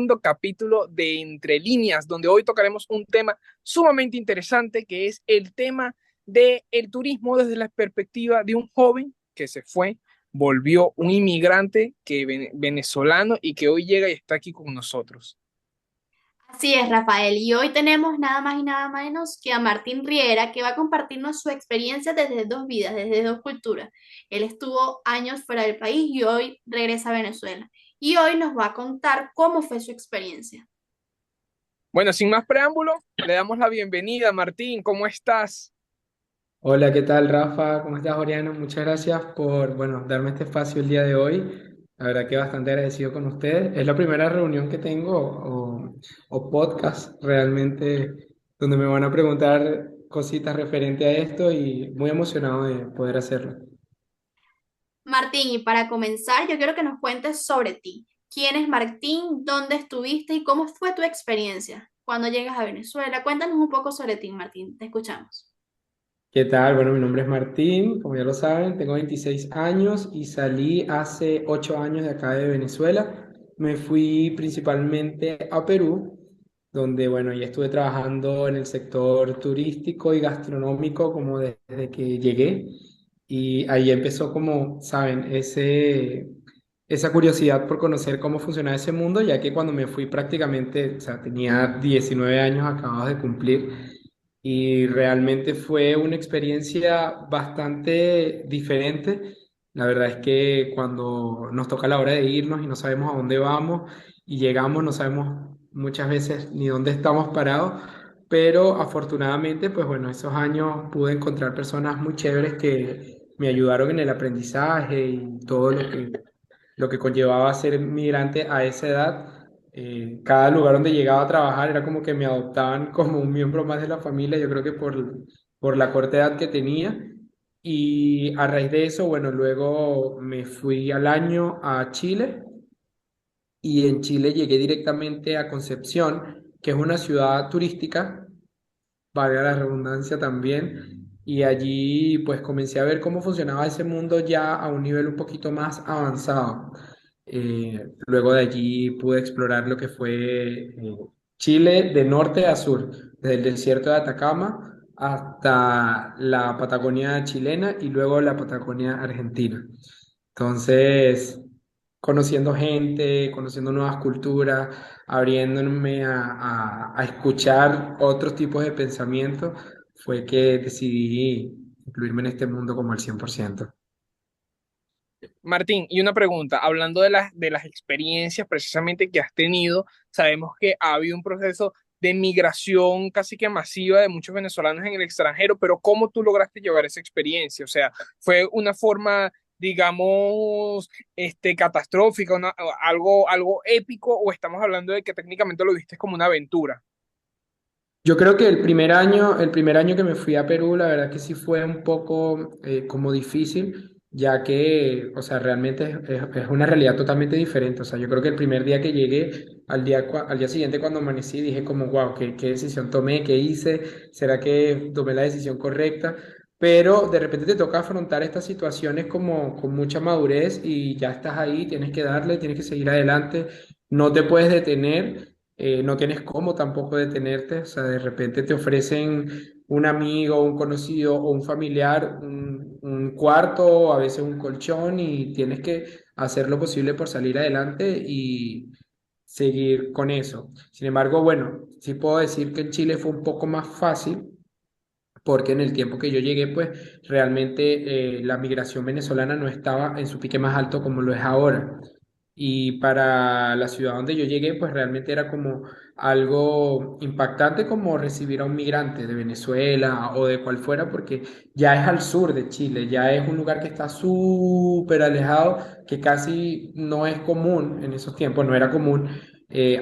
segundo capítulo de Entre Líneas, donde hoy tocaremos un tema sumamente interesante que es el tema del turismo desde la perspectiva de un joven que se fue, volvió un inmigrante venezolano y que hoy llega y está aquí con nosotros. Así es, Rafael. Y hoy tenemos nada más y nada menos que a Martín Riera, que va a compartirnos su experiencia desde dos vidas, desde dos culturas. Él estuvo años fuera del país y hoy regresa a Venezuela. Y hoy nos va a contar cómo fue su experiencia. Bueno, sin más preámbulo, le damos la bienvenida. Martín, ¿cómo estás? Hola, ¿qué tal, Rafa? ¿Cómo estás, Oriano? Muchas gracias por, bueno, darme este espacio el día de hoy. La verdad que bastante agradecido con ustedes. Es la primera reunión que tengo o podcast realmente donde me van a preguntar cositas referente a esto y muy emocionado de poder hacerlo. Martín, y para comenzar, yo quiero que nos cuentes sobre ti. ¿Quién es Martín? ¿Dónde estuviste? ¿Y cómo fue tu experiencia cuando llegas a Venezuela? Cuéntanos un poco sobre ti, Martín. Te escuchamos. ¿Qué tal? Bueno, mi nombre es Martín, como ya lo saben, tengo 26 años y salí hace 8 años de acá de Venezuela. Me fui principalmente a Perú, donde, bueno, ya estuve trabajando en el sector turístico y gastronómico como desde que llegué. Y ahí empezó como, saben, esa curiosidad por conocer cómo funcionaba ese mundo, ya que cuando me fui prácticamente, o sea, tenía 19 años acabados de cumplir. Y realmente fue una experiencia bastante diferente. La verdad es que cuando nos toca la hora de irnos y no sabemos a dónde vamos y llegamos, no sabemos muchas veces ni dónde estamos parados, pero afortunadamente, pues bueno, esos años pude encontrar personas muy chéveres que me ayudaron en el aprendizaje y todo lo que conllevaba ser migrante a esa edad. Cada lugar donde llegaba a trabajar era como que me adoptaban como un miembro más de la familia, yo creo que por la corta edad que tenía. Y a raíz de eso, bueno, luego me fui al año a Chile y en Chile llegué directamente a Concepción, que es una ciudad turística, valga la redundancia también, y allí pues comencé a ver cómo funcionaba ese mundo ya a un nivel un poquito más avanzado. Luego de allí pude explorar lo que fue Chile de norte a sur, desde el desierto de Atacama hasta la Patagonia chilena y luego la Patagonia argentina. Entonces, conociendo gente, conociendo nuevas culturas, abriéndome a escuchar otros tipos de pensamientos, fue que decidí incluirme en este mundo como al 100%. Martín, y una pregunta, hablando de las experiencias precisamente que has tenido, sabemos que ha habido un proceso de migración casi que masiva de muchos venezolanos en el extranjero, pero ¿cómo tú lograste llevar esa experiencia? O sea, ¿fue una forma, digamos, catastrófica, algo épico, o estamos hablando de que técnicamente lo viste como una aventura? Yo creo que el primer año que me fui a Perú, la verdad que sí fue un poco como difícil, ya que, o sea, realmente es una realidad totalmente diferente. O sea, yo creo que el primer día que llegué, al día siguiente cuando amanecí, dije como, wow, ¿qué decisión tomé? ¿Qué hice? ¿Será que tomé la decisión correcta? Pero de repente te toca afrontar estas situaciones como con mucha madurez y ya estás ahí, tienes que darle, tienes que seguir adelante, no te puedes detener, no tienes cómo tampoco detenerte, o sea, de repente te ofrecen un amigo, un conocido o un familiar un cuarto, a veces un colchón y tienes que hacer lo posible por salir adelante y seguir con eso. Sin embargo, bueno, sí puedo decir que en Chile fue un poco más fácil porque en el tiempo que yo llegué, pues realmente la migración venezolana no estaba en su pique más alto como lo es ahora. Y para la ciudad donde yo llegué, pues realmente era como algo impactante como recibir a un migrante de Venezuela o de cual fuera, porque ya es al sur de Chile, ya es un lugar que está súper alejado, que casi no es común en esos tiempos, no era común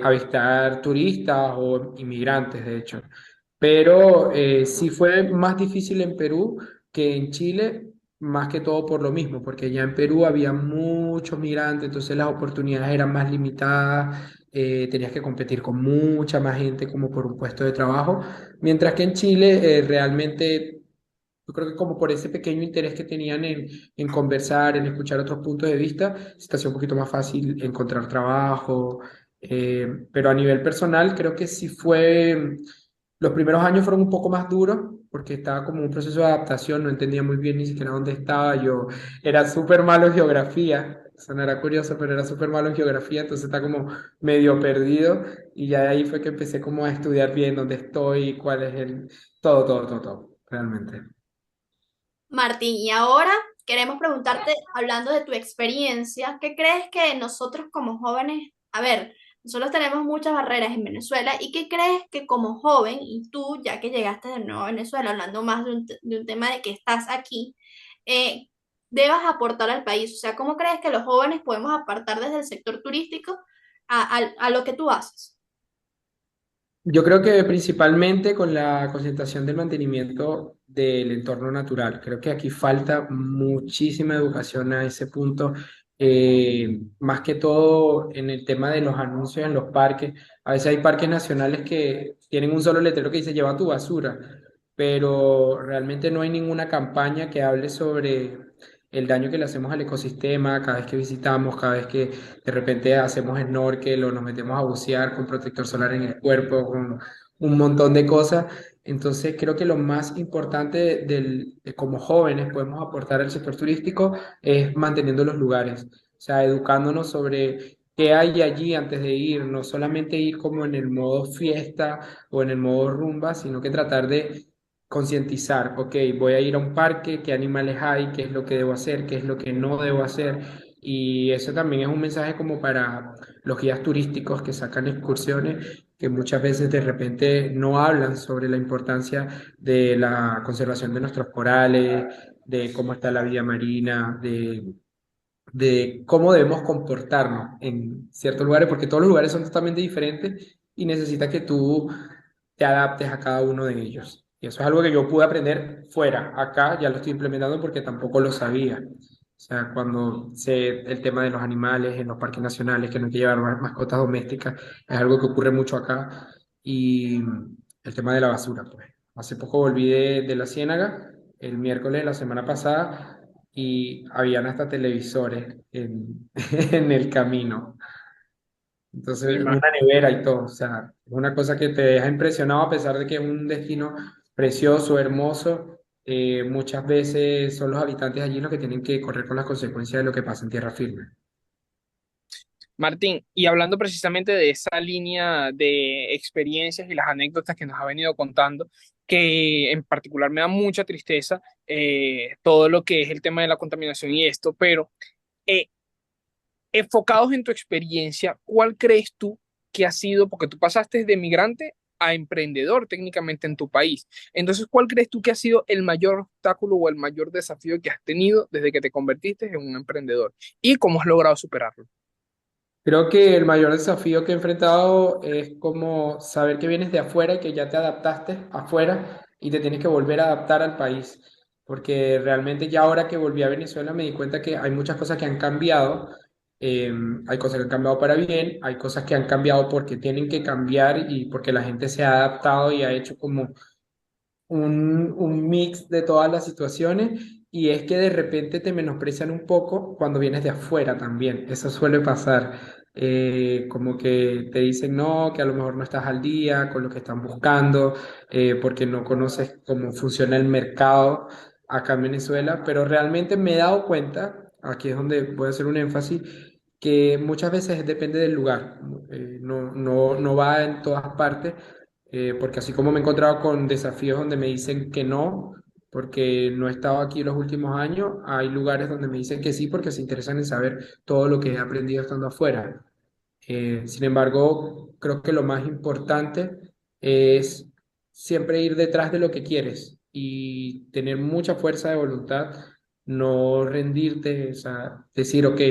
avistar turistas o inmigrantes, de hecho. Pero sí fue más difícil en Perú que en Chile, más que todo por lo mismo, porque ya en Perú había muchos migrantes, entonces las oportunidades eran más limitadas, tenías que competir con mucha más gente como por un puesto de trabajo, mientras que en Chile realmente, yo creo que como por ese pequeño interés que tenían en conversar, en escuchar otros puntos de vista, se te hacía un poquito más fácil encontrar trabajo, Pero a nivel personal creo que sí fue, los primeros años fueron un poco más duros porque estaba como en un proceso de adaptación, no entendía muy bien ni siquiera dónde estaba, yo era súper malo en geografía, sonará curioso, pero era súper malo en geografía, entonces está como medio perdido y ya de ahí fue que empecé como a estudiar bien dónde estoy, cuál es todo, realmente. Martín, y ahora queremos preguntarte, hablando de tu experiencia, ¿qué crees que nosotros como jóvenes, a ver, nosotros tenemos muchas barreras en Venezuela, y qué crees que como joven, y tú, ya que llegaste de nuevo a Venezuela, hablando más de un tema de que estás aquí, eh, debas aportar al país? O sea, ¿cómo crees que los jóvenes podemos aportar desde el sector turístico a lo que tú haces? Yo creo que principalmente con la concentración del mantenimiento del entorno natural. Creo que aquí falta muchísima educación a ese punto, más que todo en el tema de los anuncios en los parques. A veces hay parques nacionales que tienen un solo letrero que dice lleva tu basura, pero realmente no hay ninguna campaña que hable sobre el daño que le hacemos al ecosistema cada vez que visitamos, cada vez que de repente hacemos snorkel o nos metemos a bucear con protector solar en el cuerpo, con un montón de cosas. Entonces creo que lo más importante de como jóvenes podemos aportar al sector turístico es manteniendo los lugares, o sea, educándonos sobre qué hay allí antes de ir, no solamente ir como en el modo fiesta o en el modo rumba, sino que tratar de concientizar, ok, voy a ir a un parque, qué animales hay, qué es lo que debo hacer, qué es lo que no debo hacer. Y eso también es un mensaje como para los guías turísticos que sacan excursiones, que muchas veces de repente no hablan sobre la importancia de la conservación de nuestros corales, de cómo está la vida marina, de cómo debemos comportarnos en ciertos lugares, porque todos los lugares son totalmente diferentes y necesita que tú te adaptes a cada uno de ellos. Y eso es algo que yo pude aprender fuera. Acá ya lo estoy implementando porque tampoco lo sabía. O sea, cuando sé el tema de los animales en los parques nacionales, que no hay que llevar mascotas domésticas, es algo que ocurre mucho acá. Y el tema de la basura, pues. Hace poco volví de la Ciénaga, el miércoles de la semana pasada, y habían hasta televisores en el camino. Me Entonces, una imagino. nevera y todo, o sea, es una cosa que te deja impresionado a pesar de que es un destino precioso, hermoso. Muchas veces son los habitantes allí los que tienen que correr con las consecuencias de lo que pasa en tierra firme. Martín, y hablando precisamente de esa línea de experiencias y las anécdotas que nos ha venido contando, que en particular me da mucha tristeza todo lo que es el tema de la contaminación y esto, pero eh, enfocados en tu experiencia, ¿cuál crees tú que ha sido, porque tú pasaste de migrante a emprendedor técnicamente en tu país? Entonces, ¿cuál crees tú que ha sido el mayor obstáculo o el mayor desafío que has tenido desde que te convertiste en un emprendedor? ¿Y cómo has logrado superarlo? Creo que el mayor desafío que he enfrentado es como saber que vienes de afuera y que ya te adaptaste afuera y te tienes que volver a adaptar al país. Porque realmente ya ahora que volví a Venezuela me di cuenta que hay muchas cosas que han cambiado. Hay cosas que han cambiado para bien, hay cosas que han cambiado porque tienen que cambiar y porque la gente se ha adaptado y ha hecho como un mix de todas las situaciones. Y es que de repente te menosprecian un poco cuando vienes de afuera también. Eso suele pasar. Como que te dicen no, que a lo mejor no estás al día con lo que están buscando, porque no conoces cómo funciona el mercado acá en Venezuela. Pero realmente me he dado cuenta, aquí es donde voy a hacer un énfasis, que muchas veces depende del lugar. No va en todas partes, porque así como me he encontrado con desafíos donde me dicen que no, porque no he estado aquí los últimos años, hay lugares donde me dicen que sí porque se interesan en saber todo lo que he aprendido estando afuera. Sin embargo, creo que lo más importante es siempre ir detrás de lo que quieres y tener mucha fuerza de voluntad, no rendirte, o sea, decir, ok,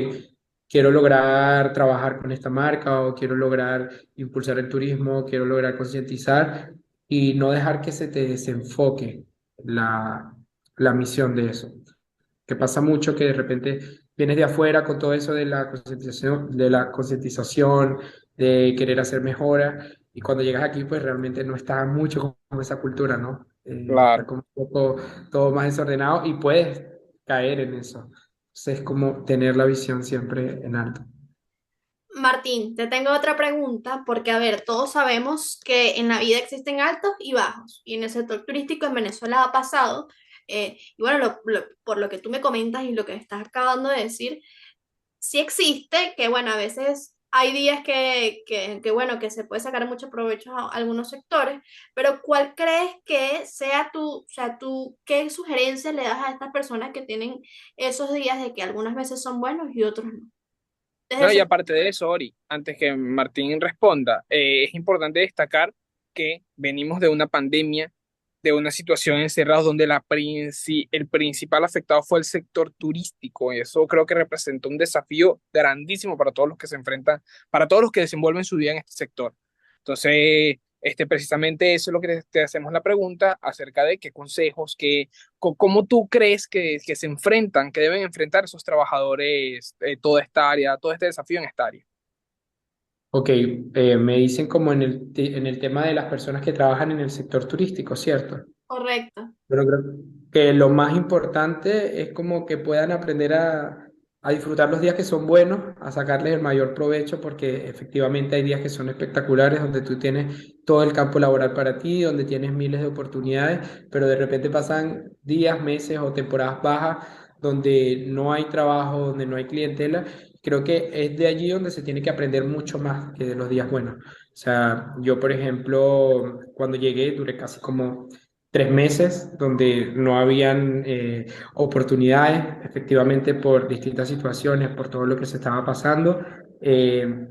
quiero lograr trabajar con esta marca o quiero lograr impulsar el turismo, quiero lograr concientizar y no dejar que se te desenfoque la, la misión de eso, que pasa mucho que de repente vienes de afuera con todo eso de la concientización, de querer hacer mejora, y cuando llegas aquí, pues realmente no está mucho con esa cultura, ¿no? Está Claro. como un poco todo más desordenado y puedes caer en eso. Entonces es como tener la visión siempre en alto. Martín, te tengo otra pregunta, porque a ver, todos sabemos que en la vida existen altos y bajos, y en el sector turístico en Venezuela ha pasado, y bueno, por lo que tú me comentas y lo que estás acabando de decir, sí existe, que bueno, a veces hay días bueno, que se puede sacar mucho provecho a algunos sectores, pero ¿cuál crees que sea o sea, qué sugerencias le das a estas personas que tienen esos días de que algunas veces son buenos y otros no? Desde No, y ese aparte de eso, Ori, antes que Martín responda, es importante destacar que venimos de una pandemia, de una situación encerrada donde el principal afectado fue el sector turístico. Y eso creo que representó un desafío grandísimo para todos los que se enfrentan, para todos los que desenvuelven su vida en este sector. Entonces, precisamente eso es lo que te hacemos la pregunta acerca de qué consejos, cómo tú crees que se enfrentan, que deben enfrentar esos trabajadores, toda esta área, todo este desafío en esta área. Ok, me dicen como en el tema de las personas que trabajan en el sector turístico, ¿cierto? correcto. Pero creo que lo más importante es como que puedan aprender a disfrutar los días que son buenos, a sacarles el mayor provecho, porque efectivamente hay días que son espectaculares, donde tú tienes todo el campo laboral para ti, donde tienes miles de oportunidades, pero de repente pasan días, meses o temporadas bajas donde no hay trabajo, donde no hay clientela. Creo que es de allí donde se tiene que aprender mucho más que de los días buenos. O sea, yo, por ejemplo, cuando llegué, duré casi como 3 meses donde no habían oportunidades, efectivamente por distintas situaciones, por todo lo que se estaba pasando,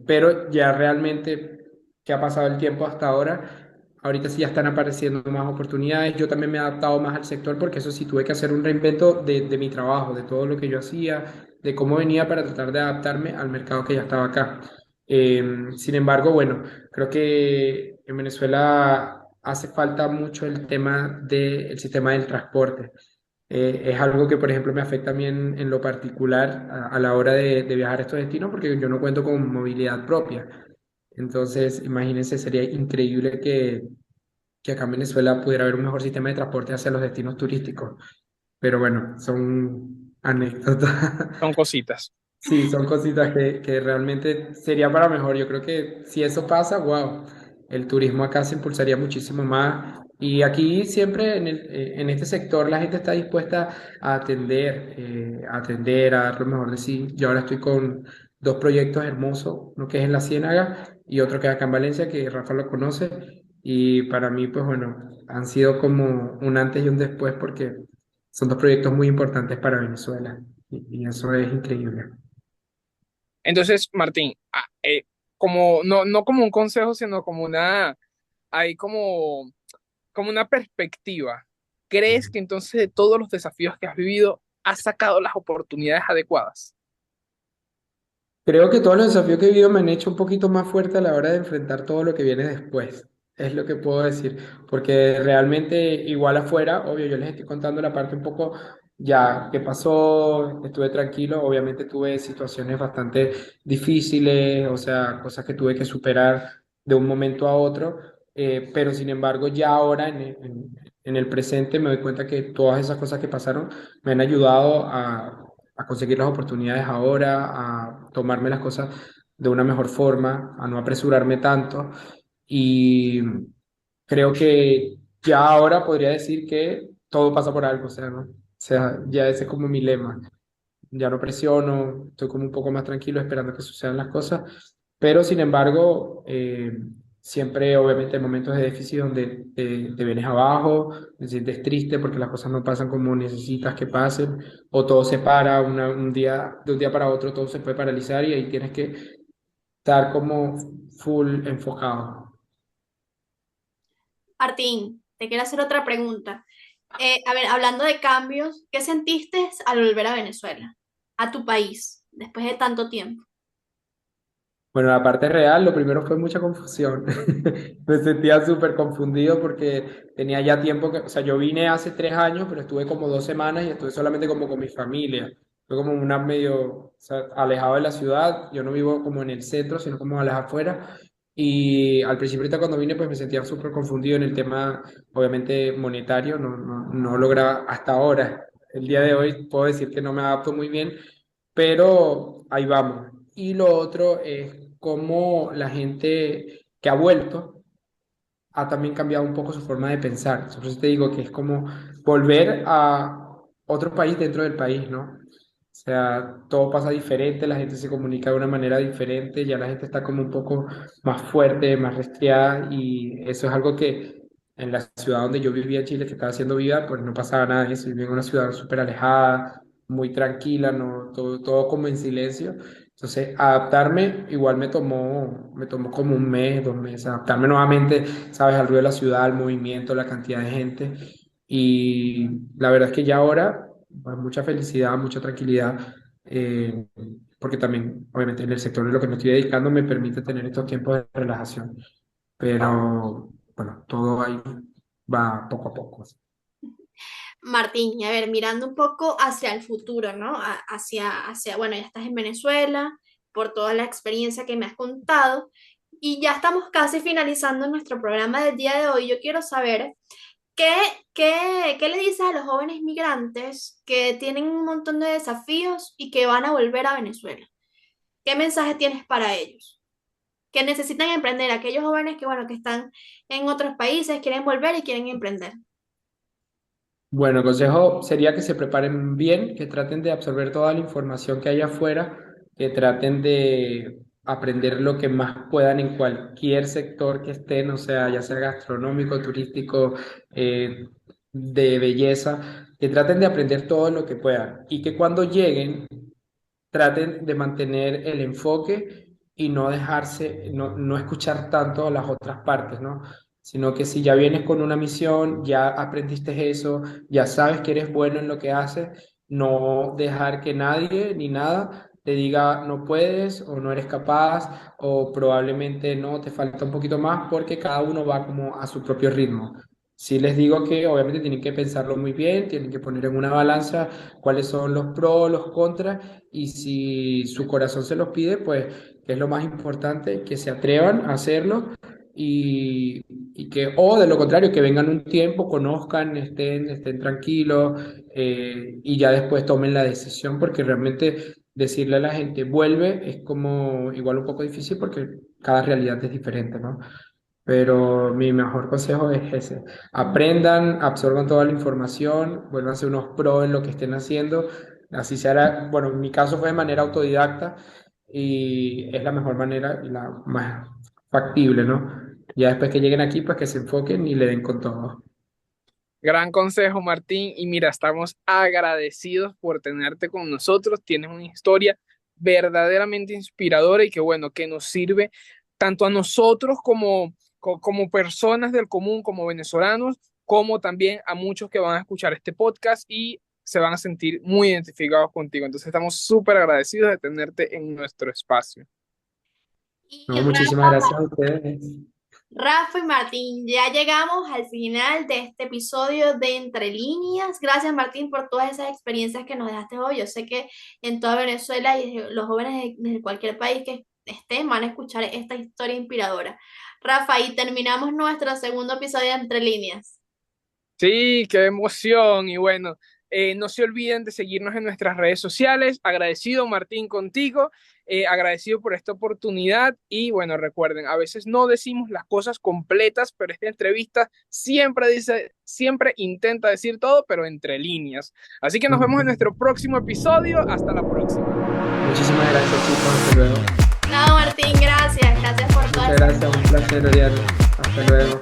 pero ya realmente que ha pasado el tiempo hasta ahora, ahorita sí ya están apareciendo más oportunidades. Yo también me he adaptado más al sector porque eso sí tuve que hacer un reinvento de mi trabajo, de todo lo que yo hacía, de cómo venía para tratar de adaptarme al mercado que ya estaba acá. Sin embargo, bueno, creo que en Venezuela hace falta mucho el tema del sistema del transporte. Es algo que, por ejemplo, me afecta a mí en lo particular a la hora de viajar a estos destinos porque yo no cuento con movilidad propia. Entonces, imagínense, sería increíble que acá en Venezuela pudiera haber un mejor sistema de transporte hacia los destinos turísticos. Pero bueno, son anécdotas. Son cositas. Sí, son cositas que realmente sería para mejor. Yo creo que si eso pasa, wow, el turismo acá se impulsaría muchísimo más. Y aquí siempre en este sector la gente está dispuesta a atender, a dar lo mejor de sí. Yo ahora estoy con dos proyectos hermosos, uno que es en La Ciénaga y otro que es acá en Valencia, que Rafa lo conoce. Y para mí, pues bueno, han sido como un antes y un después porque son dos proyectos muy importantes para Venezuela. Y eso es increíble. Entonces, Martín, como, no como un consejo, sino como hay como una perspectiva. ¿Crees que entonces de todos los desafíos que has vivido, has sacado las oportunidades adecuadas? Creo que todos los desafíos que he vivido me han hecho un poquito más fuerte a la hora de enfrentar todo lo que viene después. Es lo que puedo decir. Porque realmente igual afuera, obvio, yo les estoy contando la parte un poco ya que pasó, estuve tranquilo, obviamente tuve situaciones bastante difíciles, o sea, cosas que tuve que superar de un momento a otro, pero sin embargo ya ahora en el presente me doy cuenta que todas esas cosas que pasaron me han ayudado a conseguir las oportunidades ahora, a tomarme las cosas de una mejor forma, a no apresurarme tanto. Y creo que ya ahora podría decir que todo pasa por algo, o sea, ¿no? O sea, ya ese es como mi lema. Ya no presiono, estoy como un poco más tranquilo esperando que sucedan las cosas, pero sin embargo, siempre obviamente hay momentos de déficit donde te vienes abajo, te sientes triste porque las cosas no pasan como necesitas que pasen, o todo se para, un día, de un día para otro todo se puede paralizar y ahí tienes que estar como full enfocado. Martín, te quiero hacer otra pregunta. A ver, hablando de cambios, ¿qué sentiste al volver a Venezuela, a tu país, después de tanto tiempo? Bueno, la parte real, lo primero fue mucha confusión. Me sentía súper confundido porque tenía ya tiempo que, o sea, yo vine hace 3 años, pero estuve como 2 semanas y estuve solamente como con mi familia. Fue como una medio, o sea, alejado de la ciudad. Yo no vivo como en el centro, sino como a las afueras. Y al principio, ahorita cuando vine, pues me sentía súper confundido en el tema, obviamente, monetario. No lograba hasta ahora. El día de hoy puedo decir que no me adapto muy bien, pero ahí vamos. Y lo otro es cómo la gente que ha vuelto ha también cambiado un poco su forma de pensar. Por eso te digo que es como volver a otro país dentro del país, ¿no? O sea, todo pasa diferente, la gente se comunica de una manera diferente, ya la gente está como un poco más fuerte, más resfriada, y eso es algo que en la ciudad donde yo vivía en Chile, que estaba haciendo vida, pues no pasaba nada de eso. Vivía en una ciudad súper alejada, muy tranquila, ¿no? Todo como en silencio. Entonces, adaptarme igual me tomó como un mes, 2 meses, adaptarme nuevamente, ¿sabes? Al ruido de la ciudad, al movimiento, la cantidad de gente. Y la verdad es que ya ahora, pues, mucha felicidad, mucha tranquilidad, eh, porque también, obviamente, en el sector en lo que me estoy dedicando me permite tener estos tiempos de relajación. Pero, bueno, todo ahí va poco a poco. Martín, y a ver, mirando un poco hacia el futuro, ¿no? Bueno, ya estás en Venezuela, por toda la experiencia que me has contado, y ya estamos casi finalizando nuestro programa del día de hoy. Yo quiero saber qué, qué le dices a los jóvenes migrantes que tienen un montón de desafíos y que van a volver a Venezuela. ¿Qué mensaje tienes para ellos? Que necesitan emprender, aquellos jóvenes que, bueno, que están en otros países, quieren volver y quieren emprender. Bueno, el consejo sería que se preparen bien, que traten de absorber toda la información que hay afuera, que traten de aprender lo que más puedan en cualquier sector que estén, o sea, ya sea gastronómico, turístico, eh, de belleza, que traten de aprender todo lo que puedan y que cuando lleguen traten de mantener el enfoque y no dejarse, no escuchar tanto a las otras partes, ¿no? Sino que si ya vienes con una misión, ya aprendiste eso, ya sabes que eres bueno en lo que haces, no dejar que nadie ni nada te diga no puedes o no eres capaz o probablemente no, te falta un poquito más, porque cada uno va como a su propio ritmo. Sí les digo que obviamente tienen que pensarlo muy bien, tienen que poner en una balanza cuáles son los pros, los contras, y si su corazón se los pide, pues que es lo más importante, que se atrevan a hacerlo, y que, o de lo contrario, que vengan un tiempo, conozcan, estén tranquilos, y ya después tomen la decisión, porque realmente decirle a la gente vuelve es como igual un poco difícil porque cada realidad es diferente, ¿no? Pero mi mejor consejo es ese. Aprendan, absorban toda la información, vuélvanse unos pros en lo que estén haciendo. Así se hará, bueno, en mi caso fue de manera autodidacta y es la mejor manera y la más factible, ¿no? Ya después que lleguen aquí, pues que se enfoquen y le den con todo. Gran consejo, Martín. Y mira, estamos agradecidos por tenerte con nosotros. Tienes una historia verdaderamente inspiradora y que bueno, que nos sirve tanto a nosotros como personas del común, como venezolanos, como también a muchos que van a escuchar este podcast y se van a sentir muy identificados contigo. Entonces estamos súper agradecidos de tenerte en nuestro espacio. Y No, muchísimas gracias a ustedes. Rafa y Martín, ya llegamos al final de este episodio de Entre Líneas. Gracias, Martín, por todas esas experiencias que nos dejaste hoy. Yo sé que en toda Venezuela y los jóvenes de cualquier país que estén van a escuchar esta historia inspiradora. Rafa, y terminamos nuestro segundo episodio de Entre Líneas. Sí, qué emoción. Y bueno, no se olviden de seguirnos en nuestras redes sociales. Agradecido, Martín, contigo. Agradecido por esta oportunidad. Y bueno, recuerden, a veces no decimos las cosas completas, pero esta entrevista siempre intenta decir todo, pero entre líneas. Así que nos vemos en nuestro próximo episodio. Hasta la próxima. Muchísimas gracias, chicos. Hasta luego. No, Martín, gracias. Gracias por toda Muchas esa gracias, un placer, Ariana. Hasta luego.